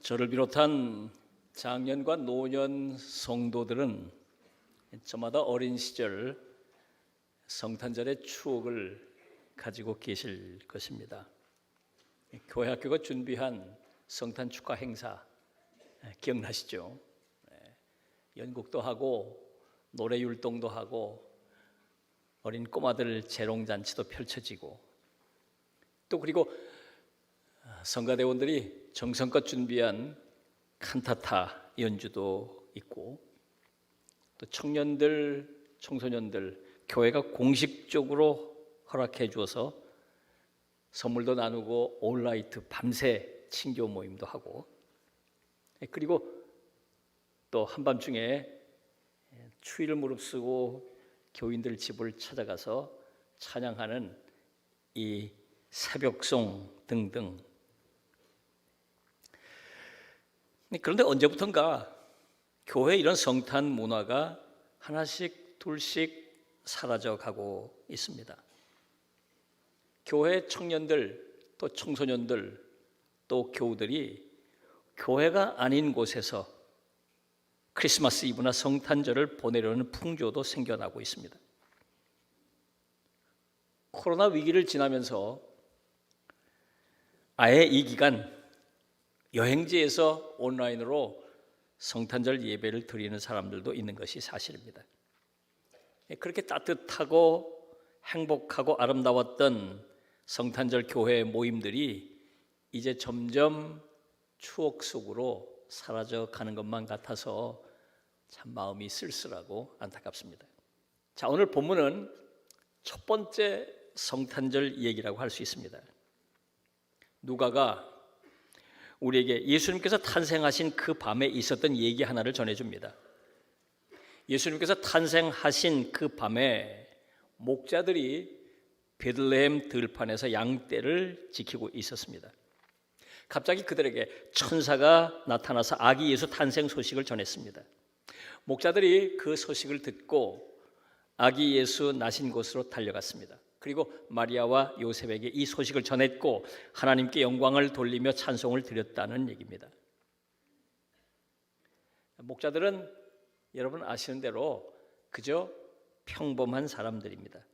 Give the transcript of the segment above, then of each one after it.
저를 비롯한 장년과 노년 성도들은 저마다 어린 시절 성탄절의 추억을 가지고 계실 것입니다. 교회 학교가 준비한 성탄 축하 행사 기억나시죠? 연극도 하고 노래 율동도 하고 어린 꼬마들 재롱잔치도 펼쳐지고 또 그리고 성가대원들이 정성껏 준비한 칸타타 연주도 있고 또 청년들, 청소년들 교회가 공식적으로 허락해 주어서 선물도 나누고 올라이트 밤새 친교 모임도 하고 그리고 또 한밤중에 추위를 무릅쓰고 교인들 집을 찾아가서 찬양하는 이 새벽송 등등. 그런데 언제부턴가 교회 이런 성탄 문화가 하나씩 둘씩 사라져가고 있습니다. 교회 청년들 또 청소년들 또 교우들이 교회가 아닌 곳에서 크리스마스 이브나 성탄절을 보내려는 풍조도 생겨나고 있습니다. 코로나 위기를 지나면서 아예 이 기간 여행지에서 온라인으로 성탄절 예배를 드리는 사람들도 있는 것이 사실입니다. 그렇게 따뜻하고 행복하고 아름다웠던 성탄절 교회 모임들이 이제 점점 추억 속으로 사라져 가는 것만 같아서 참 마음이 쓸쓸하고 안타깝습니다. 자, 오늘 본문은 첫 번째 성탄절 얘기라고 할 수 있습니다. 누가가 우리에게 예수님께서 탄생하신 그 밤에 있었던 얘기 하나를 전해줍니다. 예수님께서 탄생하신 그 밤에 목자들이 베들레헴 들판에서 양떼를 지키고 있었습니다. 갑자기 그들에게 천사가 나타나서 아기 예수 탄생 소식을 전했습니다. 목자들이 그 소식을 듣고 아기 예수 나신 곳으로 달려갔습니다. 그리고 마리아와 요셉에게 이 소식을 전했고 하나님께 영광을 돌리며 찬송을 드렸다는 얘기입니다. 목자들은 여러분 아시는 대로 그저 평범한 사람들입니다.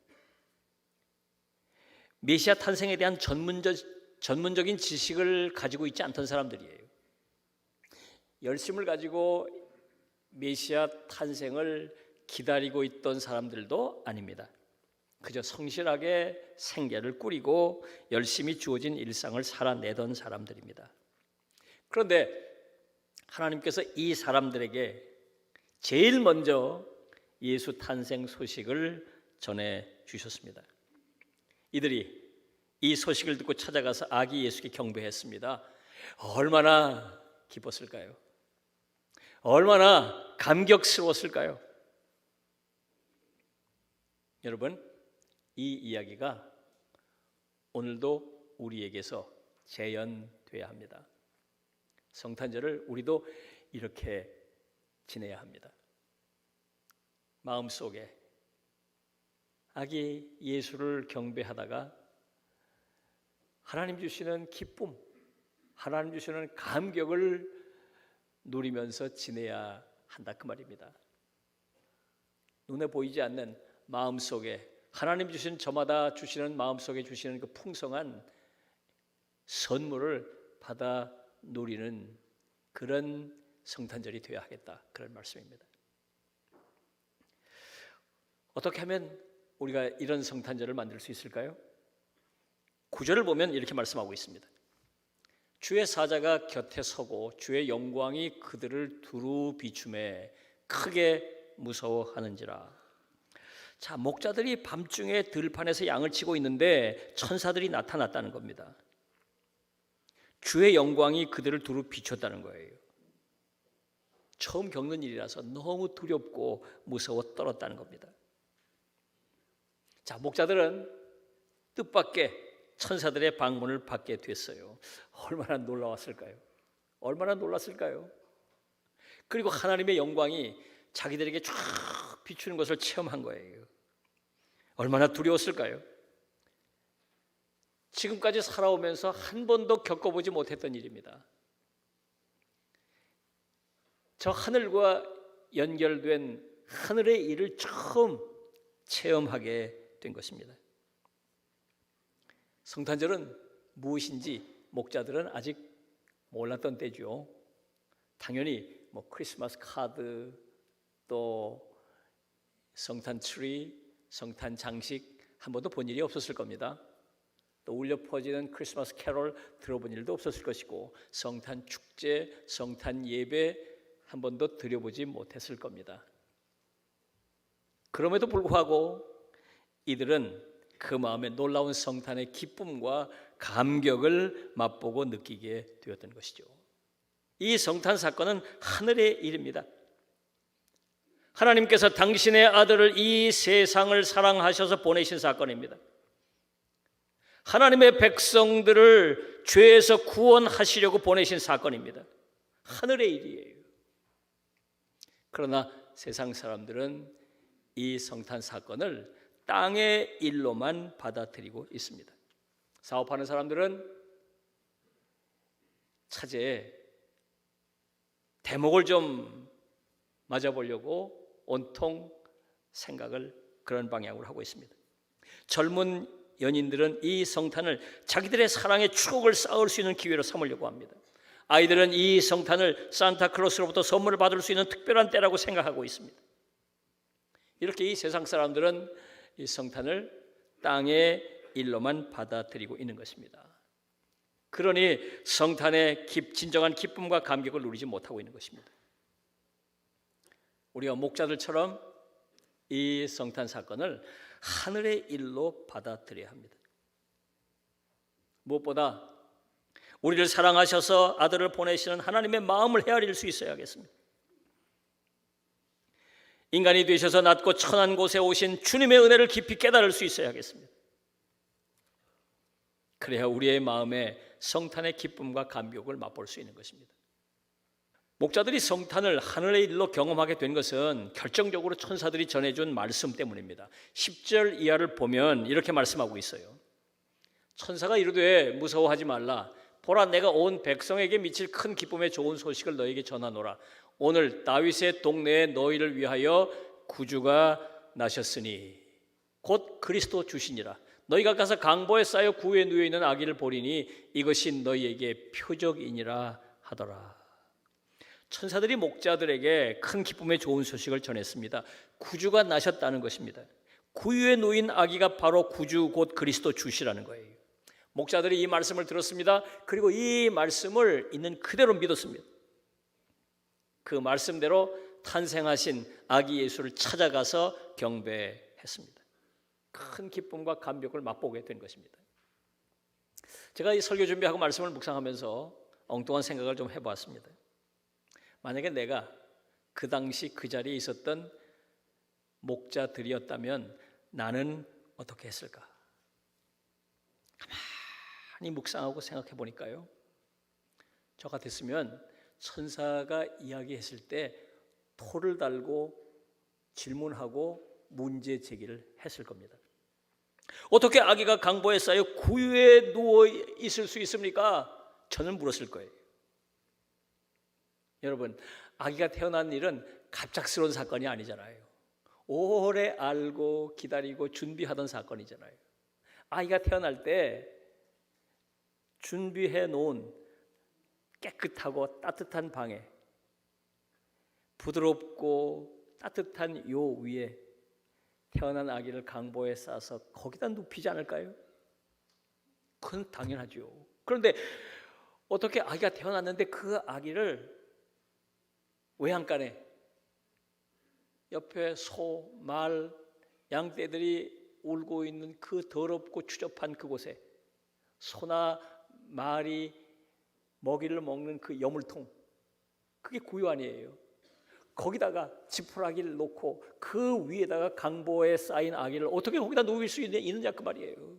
메시아 탄생에 대한 전문적인 지식을 가지고 있지 않던 사람들이에요. 열심을 가지고 메시아 탄생을 기다리고 있던 사람들도 아닙니다. 그저 성실하게 생계를 꾸리고 열심히 주어진 일상을 살아내던 사람들입니다. 그런데 하나님께서 이 사람들에게 제일 먼저 예수 탄생 소식을 전해 주셨습니다. 이들이 이 소식을 듣고 찾아가서 아기 예수께 경배했습니다. 얼마나 기뻤을까요? 얼마나 감격스러웠을까요? 여러분, 이 이야기가 오늘도 우리에게서 재현돼야 합니다. 성탄절을 우리도 이렇게 지내야 합니다. 마음속에 아기 예수를 경배하다가 하나님 주시는 기쁨, 하나님 주시는 감격을 누리면서 지내야 한다 그 말입니다. 눈에 보이지 않는 마음속에 하나님 주신 저마다 주시는 마음속에 주시는 그 풍성한 선물을 받아 누리는 그런 성탄절이 되어야 하겠다 그런 말씀입니다. 어떻게 하면 우리가 이런 성탄절을 만들 수 있을까요? 9절을 보면 이렇게 말씀하고 있습니다. 주의 사자가 곁에 서고 주의 영광이 그들을 두루 비추매 크게 무서워하는지라. 자, 목자들이 밤중에 들판에서 양을 치고 있는데 천사들이 나타났다는 겁니다. 주의 영광이 그들을 두루 비췄다는 거예요. 처음 겪는 일이라서 너무 두렵고 무서워 떨었다는 겁니다. 자, 목자들은 뜻밖의 천사들의 방문을 받게 됐어요. 얼마나 놀라웠을까요? 얼마나 놀랐을까요? 그리고 하나님의 영광이 자기들에게 쫙 비추는 것을 체험한 거예요. 얼마나 두려웠을까요? 지금까지 살아오면서 한 번도 겪어보지 못했던 일입니다. 저 하늘과 연결된 하늘의 일을 처음 체험하게 된 것입니다. 성탄절은 무엇인지 목자들은 아직 몰랐던 때죠. 당연히 크리스마스 카드, 또 성탄 트리, 성탄 장식 한 번도 본 일이 없었을 겁니다. 또 울려 퍼지는 크리스마스 캐롤 들어본 일도 없었을 것이고, 성탄 축제, 성탄 예배 한 번도 드려보지 못했을 겁니다. 그럼에도 불구하고 이들은 그 마음에 놀라운 성탄의 기쁨과 감격을 맛보고 느끼게 되었던 것이죠. 이 성탄 사건은 하늘의 일입니다. 하나님께서 당신의 아들을 이 세상을 사랑하셔서 보내신 사건입니다. 하나님의 백성들을 죄에서 구원하시려고 보내신 사건입니다. 하늘의 일이에요. 그러나 세상 사람들은 이 성탄 사건을 땅의 일로만 받아들이고 있습니다. 사업하는 사람들은 차제에 대목을 좀 맞아보려고 온통 생각을 그런 방향으로 하고 있습니다. 젊은 연인들은 이 성탄을 자기들의 사랑의 추억을 쌓을 수 있는 기회로 삼으려고 합니다. 아이들은 이 성탄을 산타클로스로부터 선물을 받을 수 있는 특별한 때라고 생각하고 있습니다. 이렇게 이 세상 사람들은 이 성탄을 땅의 일로만 받아들이고 있는 것입니다. 그러니 성탄의 진정한 기쁨과 감격을 누리지 못하고 있는 것입니다. 우리가 목자들처럼 이 성탄 사건을 하늘의 일로 받아들여야 합니다. 무엇보다 우리를 사랑하셔서 아들을 보내시는 하나님의 마음을 헤아릴 수 있어야겠습니다. 인간이 되셔서 낮고 천한 곳에 오신 주님의 은혜를 깊이 깨달을 수 있어야겠습니다. 그래야 우리의 마음에 성탄의 기쁨과 감격을 맛볼 수 있는 것입니다. 목자들이 성탄을 하늘의 일로 경험하게 된 것은 결정적으로 천사들이 전해준 말씀 때문입니다. 10절 이하를 보면 이렇게 말씀하고 있어요. 천사가 이르되 무서워하지 말라. 보라, 내가 온 백성에게 미칠 큰 기쁨의 좋은 소식을 너에게 전하노라. 오늘 다윗의 동네에 너희를 위하여 구주가 나셨으니 곧 그리스도 주시니라. 너희가 가서 강보에 쌓여 구에 누워 있는 아기를 보리니 이것이 너희에게 표적이니라 하더라. 천사들이 목자들에게 큰 기쁨의 좋은 소식을 전했습니다. 구주가 나셨다는 것입니다. 구유에 놓인 아기가 바로 구주 곧 그리스도 주시라는 거예요. 목자들이 이 말씀을 들었습니다. 그리고 이 말씀을 있는 그대로 믿었습니다. 그 말씀대로 탄생하신 아기 예수를 찾아가서 경배했습니다. 큰 기쁨과 감격을 맛보게 된 것입니다. 제가 이 설교 준비하고 말씀을 묵상하면서 엉뚱한 생각을 좀 해보았습니다. 만약에 내가 그 당시 그 자리에 있었던 목자들이었다면 나는 어떻게 했을까? 가만히 묵상하고 생각해 보니까요, 저 같았으면 천사가 이야기했을 때 토를 달고 질문하고 문제 제기를 했을 겁니다. 어떻게 아기가 강보에 쌓여 구유에 누워 있을 수 있습니까? 저는 물었을 거예요. 여러분, 아기가 태어난 일은 갑작스러운 사건이 아니잖아요. 오래 알고 기다리고 준비하던 사건이잖아요. 아이가 태어날 때 준비해 놓은 깨끗하고 따뜻한 방에 부드럽고 따뜻한 요 위에 태어난 아기를 강보에 싸서 거기다 눕히지 않을까요? 그건 당연하죠. 그런데 어떻게 아기가 태어났는데 그 아기를 외양간에 옆에 소, 말, 양떼들이 울고 있는 그 더럽고 추접한 그곳에 소나 말이 먹이를 먹는 그 여물통, 그게 구유 아니에요. 거기다가 지푸라기를 놓고 그 위에다가 강보에 쌓인 아기를 어떻게 거기다 누울 수 있느냐 그 말이에요.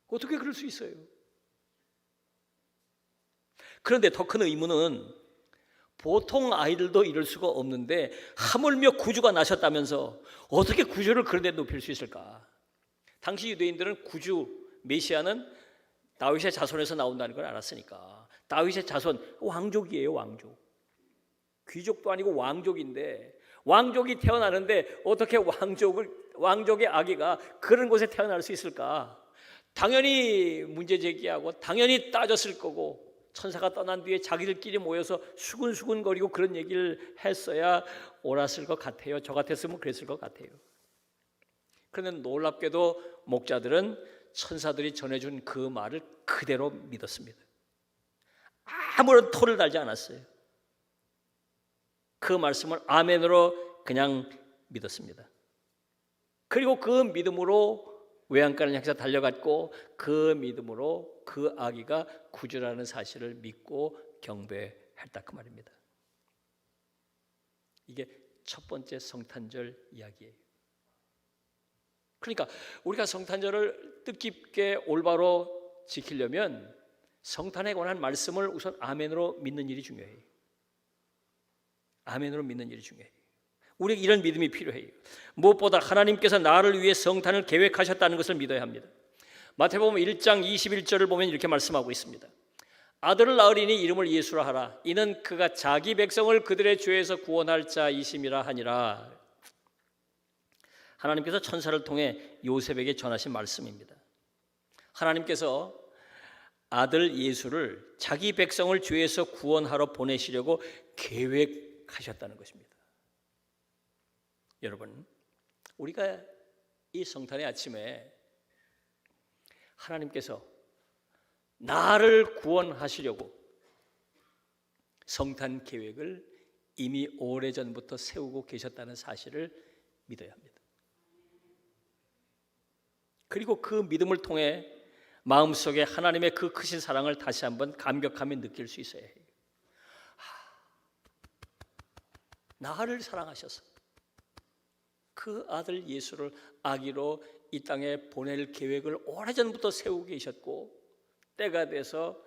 어떻게 그럴 수 있어요? 그런데 더 큰 의문은 보통 아이들도 이럴 수가 없는데 하물며 구주가 나셨다면서 어떻게 구주를 그런 데 높일 수 있을까? 당시 유대인들은 구주, 메시아는 다윗의 자손에서 나온다는 걸 알았으니까 다윗의 자손, 왕족이에요, 왕족. 귀족도 아니고 왕족인데, 왕족이 태어나는데 어떻게 왕족의 아기가 그런 곳에 태어날 수 있을까? 당연히 문제 제기하고 당연히 따졌을 거고, 천사가 떠난 뒤에 자기들끼리 모여서 수근수근거리고 그런 얘기를 했어야 옳았을 것 같아요. 저 같았으면 그랬을 것 같아요. 그런데 놀랍게도 목자들은 천사들이 전해준 그 말을 그대로 믿었습니다. 아무런 토를 달지 않았어요. 그 말씀을 아멘으로 그냥 믿었습니다. 그리고 그 믿음으로 외양간을 향해서 달려갔고, 그 믿음으로 그 아기가 구주라는 사실을 믿고 경배했다, 그 말입니다. 이게 첫 번째 성탄절 이야기예요. 그러니까 우리가 성탄절을 뜻깊게 올바로 지키려면 성탄에 관한 말씀을 우선 아멘으로 믿는 일이 중요해요. 아멘으로 믿는 일이 중요해요. 우리에게 이런 믿음이 필요해요. 무엇보다 하나님께서 나를 위해 성탄을 계획하셨다는 것을 믿어야 합니다. 마태복음 1장 21절을 보면 이렇게 말씀하고 있습니다. 아들을 낳으리니 이름을 예수라 하라. 이는 그가 자기 백성을 그들의 죄에서 구원할 자이심이라 하니라. 하나님께서 천사를 통해 요셉에게 전하신 말씀입니다. 하나님께서 아들 예수를 자기 백성을 죄에서 구원하러 보내시려고 계획하셨다는 것입니다. 여러분, 우리가 이 성탄의 아침에 하나님께서 나를 구원하시려고 성탄 계획을 이미 오래전부터 세우고 계셨다는 사실을 믿어야 합니다. 그리고 그 믿음을 통해 마음속에 하나님의 그 크신 사랑을 다시 한번 감격하며 느낄 수 있어야 해요. 나를 사랑하셔서 그 아들 예수를 아기로 이 땅에 보낼 계획을 오래전부터 세우고 계셨고, 때가 돼서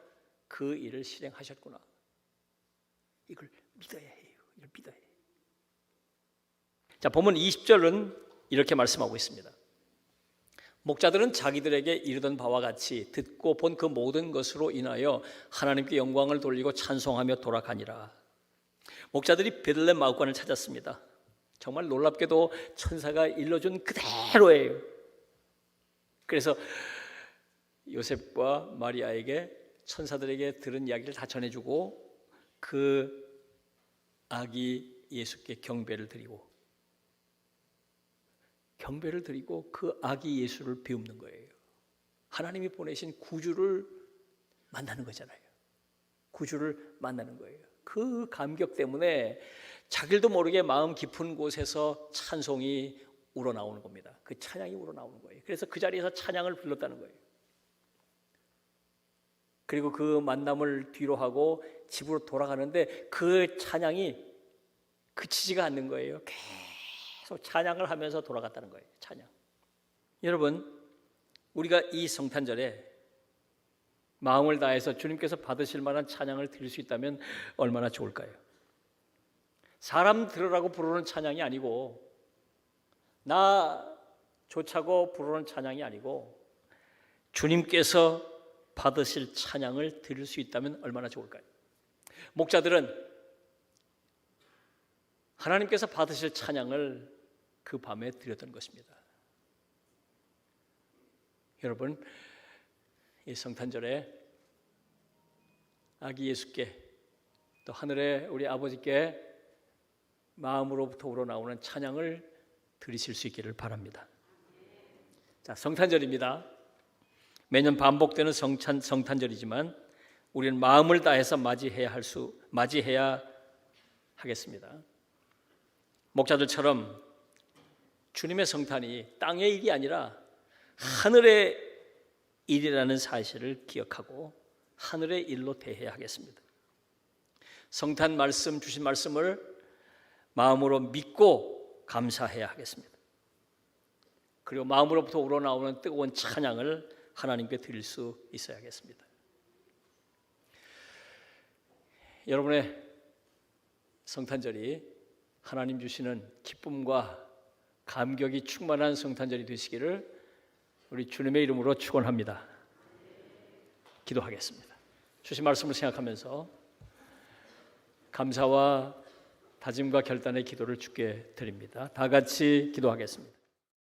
그 일을 실행하셨구나. 이걸 믿어야 해요. 이걸 믿어야 해요. 자, 본문 20절은 이렇게 말씀하고 있습니다. 목자들은 자기들에게 이르던 바와 같이 듣고 본 그 모든 것으로 인하여 하나님께 영광을 돌리고 찬송하며 돌아가니라. 목자들이 베들레헴 마구간을 찾았습니다. 정말 놀랍게도 천사가 일러준 그대로예요. 그래서 요셉과 마리아에게 천사들에게 들은 이야기를 다 전해주고 그 아기 예수께 경배를 드리고 그 아기 예수를 비웃는 거예요. 하나님이 보내신 구주를 만나는 거잖아요. 구주를 만나는 거예요. 그 감격 때문에 자기도 모르게 마음 깊은 곳에서 찬송이 우러나오는 겁니다. 그 찬양이 우러나오는 거예요. 그래서 그 자리에서 찬양을 불렀다는 거예요. 그리고 그 만남을 뒤로 하고 집으로 돌아가는데 그 찬양이 그치지가 않는 거예요. 계속 찬양을 하면서 돌아갔다는 거예요. 찬양. 여러분, 우리가 이 성탄절에 마음을 다해서 주님께서 받으실 만한 찬양을 드릴 수 있다면 얼마나 좋을까요? 사람 들으라고 부르는 찬양이 아니고, 나 좋자고 부르는 찬양이 아니고, 주님께서 받으실 찬양을 드릴 수 있다면 얼마나 좋을까요? 목자들은 하나님께서 받으실 찬양을 그 밤에 드렸던 것입니다. 여러분, 이 성탄절에 아기 예수께 또 하늘의 우리 아버지께 마음으로부터 우러나오는 찬양을 드리실 수 있기를 바랍니다. 자, 성탄절입니다. 매년 반복되는 성탄절이지만 우리는 마음을 다해서 맞이해야 하겠습니다. 목자들처럼 주님의 성탄이 땅의 일이 아니라 하늘의 일이라는 사실을 기억하고 하늘의 일로 대해야 하겠습니다. 성탄 말씀 주신 말씀을 마음으로 믿고 감사해야 하겠습니다. 그리고 마음으로부터 우러나오는 뜨거운 찬양을 하나님께 드릴 수 있어야겠습니다. 여러분의 성탄절이 하나님 주시는 기쁨과 감격이 충만한 성탄절이 되시기를 우리 주님의 이름으로 축원합니다. 기도하겠습니다. 주신 말씀을 생각하면서 감사와 다짐과 결단의 기도를 주께 드립니다. 다 같이 기도하겠습니다.